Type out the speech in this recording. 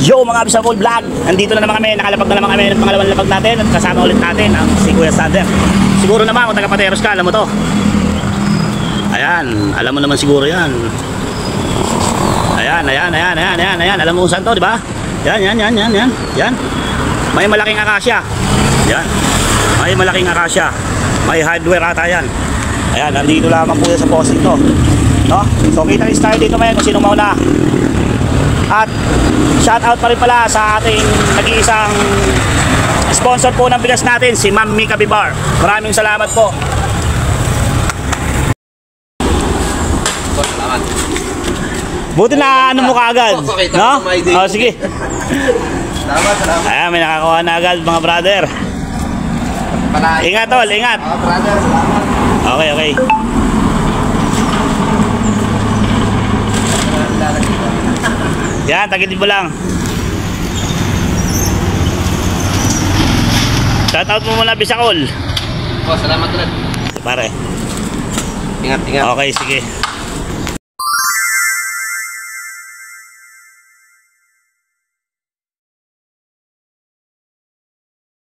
Yo mga Bisakol Vlog, nandito na naman kami, nakalapag na naman kami ng pangalawang lapag natin at kasama ulit natin ang si Kuya Sander. Siguro naman kung taga-Pateros ka, alam mo to. Ayan, alam mo naman siguro yan. Ayan, alam mo kung saan to, di ba? Yan. May malaking akasya. Yan, may malaking akasya. May hardware ata yan. Ayan, nandito lamang po sa posting to, no? So kita rin tayo dito ngayon kung sino mauna. At shout out pa rin pala sa ating nag-iisang sponsor po ng bigas natin, si Ma'am Mika Bibar. Maraming salamat po. Salamat. Buti na ano mo kaagad, no? Oh, sige. Salamat. Ayan, may nakakuha na agad mga brother. Ingat tol, ingat. Brother, salamat. Okay. Yan, tagilid mo lang. Shout out mo muna Bisakol. Oh, salamat ulit. Pare. Ingat. Okay, sige.